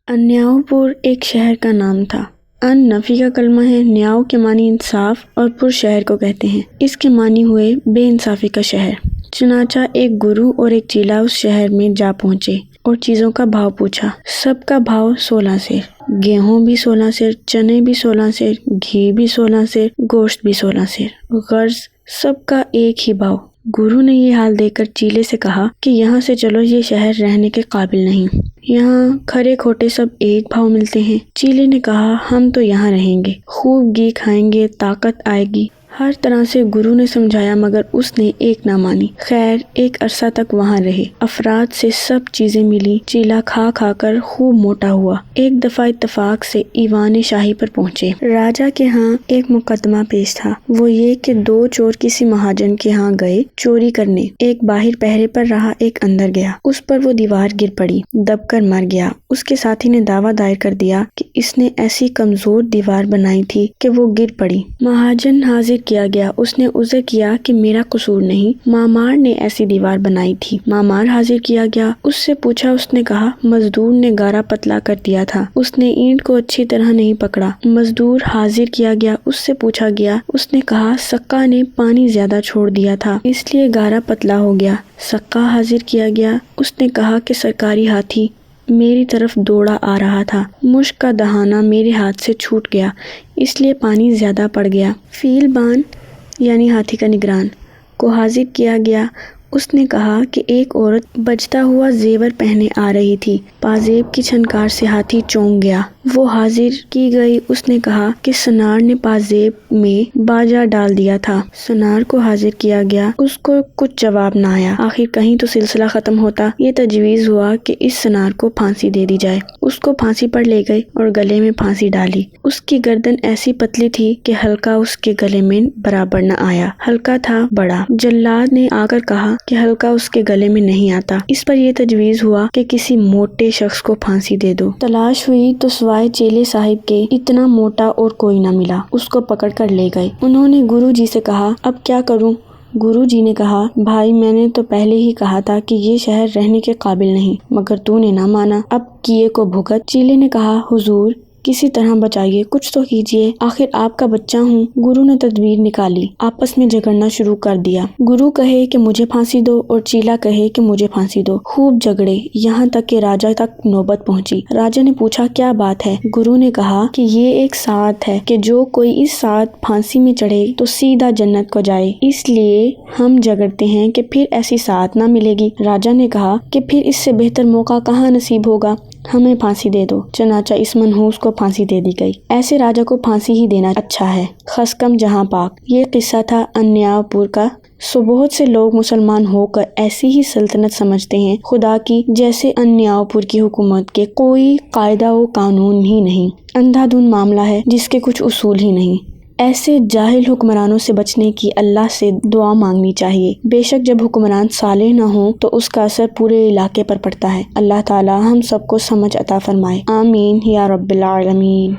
अन्याउपुर एक शहर का नाम था। अन नफी का कलमा है, न्याउ के मानी इंसाफ और पुर शहर को कहते हैं। इसके मानी हुए बेइंसाफी का शहर। चुनाचा एक गुरु और एक चीला उस शहर में जा पहुंचे और चीज़ों का भाव पूछा। सबका भाव 16 सेर, गेहूं भी 16 सेर, चने भी 16 सेर, घी भी 16 सेर, गोश्त भी 16 सेर, गर्ज सबका एक ही भाव। गुरु ने ये हाल देखकर चीले से कहा कि यहाँ से चलो, ये शहर रहने के काबिल नहीं, यहाँ खरे खोटे सब एक भाव मिलते हैं। चीले ने कहा, हम तो यहाँ रहेंगे, खूब घी खाएंगे, ताकत आएगी। हर तरह से गुरु ने समझाया मगर उसने एक ना मानी। खैर एक अरसा तक वहाँ रहे। अफराद से सब चीजें मिली। चीला खा खा कर खूब मोटा हुआ। एक दफा इत्तेफाक से ईवान शाही पर पहुँचे। राजा के यहाँ एक मुकदमा पेश था। वो ये कि 2 चोर किसी महाजन के यहाँ गए चोरी करने। एक बाहर पहरे पर रहा, एक अंदर गया। उस पर वो दीवार गिर पड़ी, दबकर मर गया। उसके साथी ने दावा दायर कर दिया कि इसने ऐसी कमजोर दीवार बनाई थी कि वो गिर पड़ी। महाजन हाजिर किया गया। उसने उज़र किया कि मेरा कसूर नहीं, मामार ने ऐसी दीवार बनाई थी। मामार हाजिर किया गया। उससे पूछा, उसने कहा मजदूर ने गारा पतला कर दिया था, उसने ईंट को अच्छी तरह नहीं पकड़ा। मजदूर हाजिर किया गया। उससे पूछा गया, उसने कहा सक्का ने पानी ज्यादा छोड़ दिया था, इसलिए गारा पतला हो गया। सक्का हाजिर किया गया। उसने कहा कि सरकारी हाथी मेरी तरफ दौड़ा आ रहा था, मुश्क का दहाना मेरे हाथ से छूट गया, इसलिए पानी ज्यादा पड़ गया। फीलबान यानी हाथी का निगरान को हाजिर किया गया। उसने कहा कि एक औरत बजता हुआ जेवर पहने आ रही थी, पाजेब की छनकार से हाथी चौंक गया। वो हाजिर की गई। उसने कहा कि सनार ने पाजेब में बाजा डाल दिया था। सनार को हाजिर किया गया। उसको कुछ जवाब ना आया। आखिर कहीं तो सिलसिला खत्म होता। ये तजवीज़ हुआ कि इस सनार को फांसी दे दी जाए। उसको फांसी पर ले गए और गले में फांसी डाली। उसकी गर्दन ऐसी पतली थी कि हल्का उसके गले में बराबर न आया, हल्का था बड़ा। जल्लाद ने आकर कहा कि हल्का उसके गले में नहीं आता। इस पर यह तजवीज़ हुआ कि किसी मोटे शख्स को फांसी दे दो। तलाश हुई तो सिवाय चेले साहिब के इतना मोटा और कोई न मिला। उसको पकड़ कर ले गए। उन्होंने गुरु जी से कहा, अब क्या करूं? गुरु जी ने कहा, भाई मैंने तो पहले ही कहा था कि ये शहर रहने के काबिल नहीं, मगर तूने ना माना, अब किए को भुगत। चीले ने कहा, हुजूर किसी तरह बचाइए, कुछ तो कीजिए, आखिर आपका बच्चा हूँ। गुरु ने तदबीर निकाली। आपस में झगड़ना शुरू कर दिया। गुरु कहे कि मुझे फांसी दो और चीला कहे कि मुझे फांसी दो। खूब झगड़े, यहाँ तक कि राजा तक नौबत पहुँची। राजा ने पूछा, क्या बात है? गुरु ने कहा कि ये एक साथ है कि जो कोई इस साथ फांसी में चढ़े तो सीधा जन्नत को जाए, इसलिए हम झगड़ते हैं कि फिर ऐसी साथ ना मिलेगी। राजा ने कहा कि फिर इससे बेहतर मौका कहाँ नसीब होगा, हमें फांसी दे दो। चनाचा इस मनहूस को फांसी दे दी गई। ऐसे राजा को फांसी ही देना अच्छा है, खसकम जहां पाक। ये किस्सा था अन्याउपुर का। बहुत से लोग मुसलमान होकर ऐसी ही सल्तनत समझते हैं खुदा की, जैसे अन्याउपुर की हुकूमत के कोई कायदा व कानून ही नहीं, अंधाधुंध मामला है जिसके कुछ उसूल ही नहीं। ऐसे जाहिल हुक्मरानों से बचने की अल्लाह से दुआ मांगनी चाहिए। बेशक जब हुक्मरान सालेह न हो तो उसका असर पूरे इलाके पर पड़ता है। अल्लाह ताला हम सबको समझ अता फरमाए। आमीन या रब्बिल आलमीन।